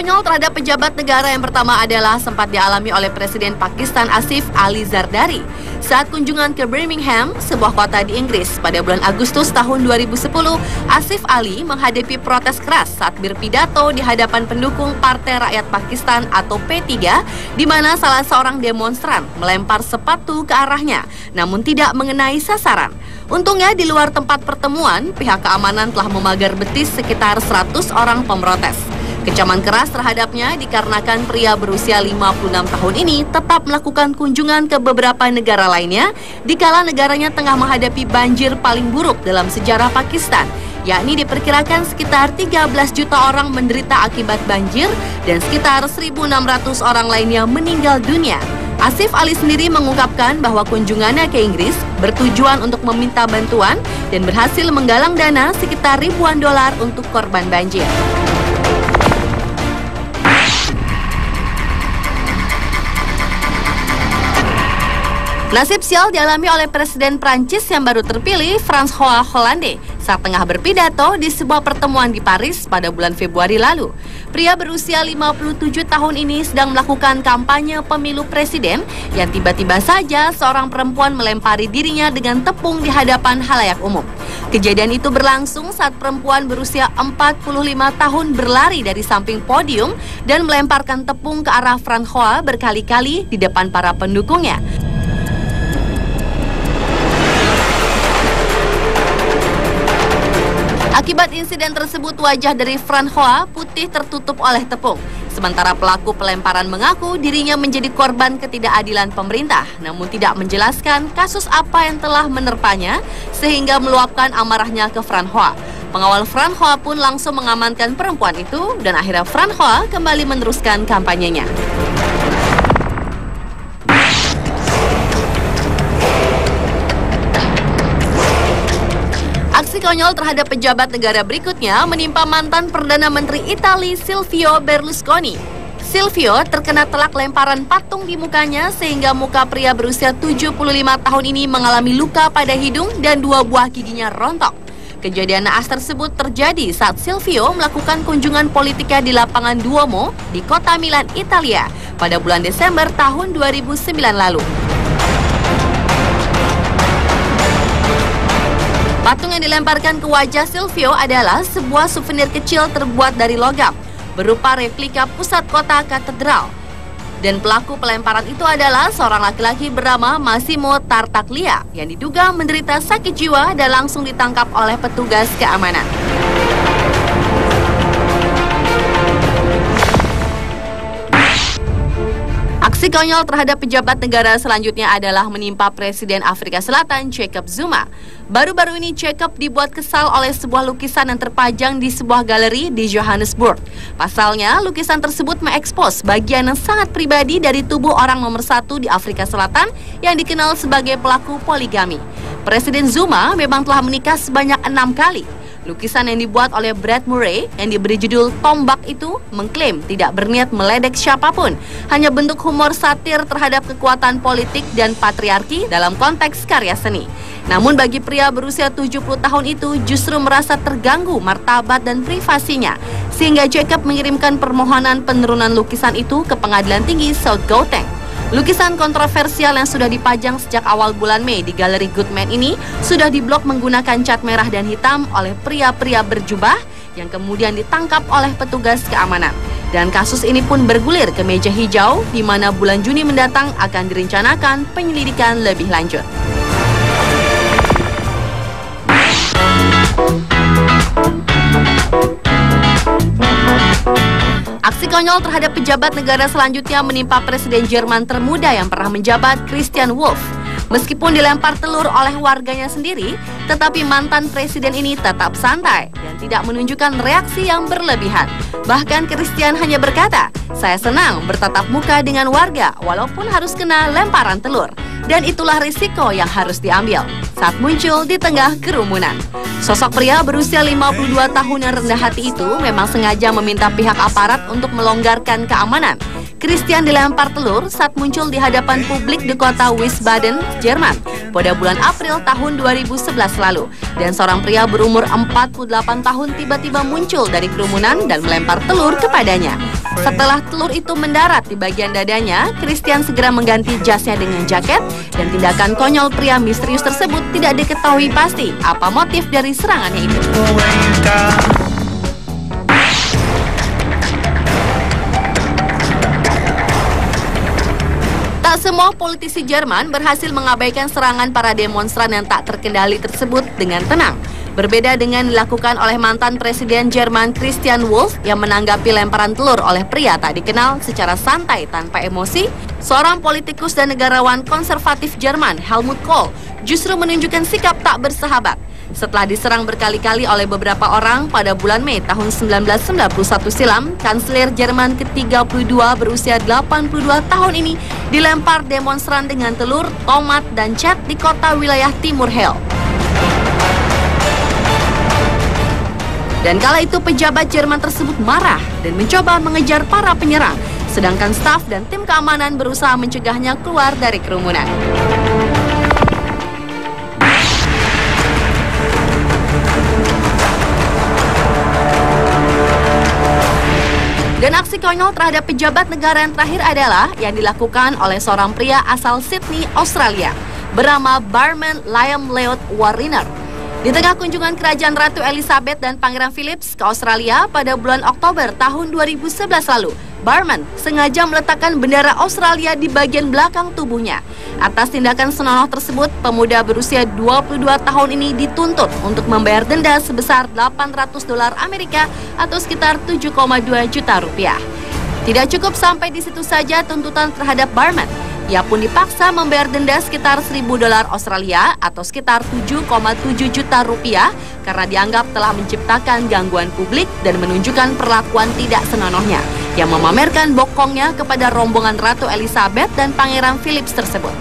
konyol terhadap pejabat negara yang pertama adalah sempat dialami oleh Presiden Pakistan Asif Ali Zardari saat kunjungan ke Birmingham, sebuah kota di Inggris pada bulan Agustus tahun 2010. Asif Ali menghadapi protes keras saat berpidato di hadapan pendukung Partai Rakyat Pakistan atau P3, di mana salah seorang demonstran melempar sepatu ke arahnya, namun tidak mengenai sasaran. Untungnya di luar tempat pertemuan, pihak keamanan telah memagar betis sekitar 100 orang pemrotes. Kecaman keras terhadapnya dikarenakan pria berusia 56 tahun ini tetap melakukan kunjungan ke beberapa negara lainnya dikala negaranya tengah menghadapi banjir paling buruk dalam sejarah Pakistan, yakni diperkirakan sekitar 13 juta orang menderita akibat banjir dan sekitar 1.600 orang lainnya meninggal dunia. Asif Ali sendiri mengungkapkan bahwa kunjungannya ke Inggris bertujuan untuk meminta bantuan dan berhasil menggalang dana sekitar ribuan dolar untuk korban banjir. Nasib sial dialami oleh Presiden Prancis yang baru terpilih, François Hollande, saat tengah berpidato di sebuah pertemuan di Paris pada bulan Februari lalu. Pria berusia 57 tahun ini sedang melakukan kampanye pemilu presiden yang tiba-tiba saja seorang perempuan melempari dirinya dengan tepung di hadapan halayak umum. Kejadian itu berlangsung saat perempuan berusia 45 tahun berlari dari samping podium dan melemparkan tepung ke arah François berkali-kali di depan para pendukungnya. Akibat insiden tersebut, wajah dari François putih tertutup oleh tepung. Sementara pelaku pelemparan mengaku dirinya menjadi korban ketidakadilan pemerintah, namun tidak menjelaskan kasus apa yang telah menerpanya sehingga meluapkan amarahnya ke François. Pengawal François pun langsung mengamankan perempuan itu dan akhirnya François kembali meneruskan kampanyenya. Aksi konyol terhadap pejabat negara berikutnya menimpa mantan Perdana Menteri Italia Silvio Berlusconi. Silvio terkena telak lemparan patung di mukanya sehingga muka pria berusia 75 tahun ini mengalami luka pada hidung dan 2 buah giginya rontok. Kejadian naas tersebut terjadi saat Silvio melakukan kunjungan politiknya di lapangan Duomo di kota Milan, Italia pada bulan Desember tahun 2009 lalu. Patung yang dilemparkan ke wajah Silvio adalah sebuah souvenir kecil terbuat dari logam, berupa replika pusat kota katedral. Dan pelaku pelemparan itu adalah seorang laki-laki bernama Massimo Tartaglia yang diduga menderita sakit jiwa dan langsung ditangkap oleh petugas keamanan. Aksi konyol terhadap pejabat negara selanjutnya adalah menimpa Presiden Afrika Selatan Jacob Zuma. Baru-baru ini Jacob dibuat kesal oleh sebuah lukisan yang terpajang di sebuah galeri di Johannesburg. Pasalnya, lukisan tersebut mengekspos bagian yang sangat pribadi dari tubuh orang nomor 1 di Afrika Selatan yang dikenal sebagai pelaku poligami. Presiden Zuma memang telah menikah sebanyak 6 kali. Lukisan yang dibuat oleh Brad Murray yang diberi judul Tombak itu mengklaim tidak berniat meledek siapapun, hanya bentuk humor satir terhadap kekuatan politik dan patriarki dalam konteks karya seni. Namun bagi pria berusia 70 tahun itu justru merasa terganggu martabat dan privasinya, sehingga Jacob mengirimkan permohonan penurunan lukisan itu ke Pengadilan Tinggi South Gauteng. Lukisan kontroversial yang sudah dipajang sejak awal bulan Mei di Galeri Goodman ini sudah diblok menggunakan cat merah dan hitam oleh pria-pria berjubah yang kemudian ditangkap oleh petugas keamanan. Dan kasus ini pun bergulir ke meja hijau di mana bulan Juni mendatang akan direncanakan penyelidikan lebih lanjut. Aksi konyol terhadap pejabat negara selanjutnya menimpa Presiden Jerman termuda yang pernah menjabat, Christian Wulff. Meskipun dilempar telur oleh warganya sendiri, tetapi mantan presiden ini tetap santai dan tidak menunjukkan reaksi yang berlebihan. Bahkan Christian hanya berkata, "Saya senang bertatap muka dengan warga walaupun harus kena lemparan telur. Dan itulah risiko yang harus diambil saat muncul di tengah kerumunan." Sosok pria berusia 52 tahun yang rendah hati itu memang sengaja meminta pihak aparat untuk melonggarkan keamanan Christian dilempar telur saat muncul di hadapan publik di kota Wiesbaden, Jerman pada bulan April tahun 2011 lalu. Dan seorang pria berumur 48 tahun tiba-tiba muncul dari kerumunan dan melempar telur kepadanya. Setelah telur itu mendarat di bagian dadanya, Christian segera mengganti jasnya dengan jaket, dan tindakan konyol pria misterius tersebut tidak diketahui pasti apa motif dari serangannya itu. Tak semua politisi Jerman berhasil mengabaikan serangan para demonstran yang tak terkendali tersebut dengan tenang. Berbeda dengan dilakukan oleh mantan Presiden Jerman Christian Wulff yang menanggapi lemparan telur oleh pria tak dikenal secara santai tanpa emosi, seorang politikus dan negarawan konservatif Jerman Helmut Kohl justru menunjukkan sikap tak bersahabat. Setelah diserang berkali-kali oleh beberapa orang pada bulan Mei tahun 1991 silam, Kanselir Jerman ke-32 berusia 82 tahun ini dilempar demonstran dengan telur, tomat, dan cat di kota wilayah Timur Hell. Dan kala itu pejabat Jerman tersebut marah dan mencoba mengejar para penyerang, sedangkan staf dan tim keamanan berusaha mencegahnya keluar dari kerumunan. Dan aksi konyol terhadap pejabat negara yang terakhir adalah yang dilakukan oleh seorang pria asal Sydney, Australia, bernama Barman Liam Leod Warriner. Di tengah kunjungan kerajaan Ratu Elizabeth dan Pangeran Philips ke Australia pada bulan Oktober tahun 2011 lalu, Barman sengaja meletakkan bendera Australia di bagian belakang tubuhnya. Atas tindakan senonoh tersebut, pemuda berusia 22 tahun ini dituntut untuk membayar denda sebesar $800 Amerika atau sekitar 7,2 juta rupiah. Tidak cukup sampai di situ saja tuntutan terhadap Barman. Ia pun dipaksa membayar denda sekitar $1.000 Australia atau sekitar 7,7 juta rupiah karena dianggap telah menciptakan gangguan publik dan menunjukkan perlakuan tidak senonohnya yang memamerkan bokongnya kepada rombongan Ratu Elizabeth dan Pangeran Philips tersebut.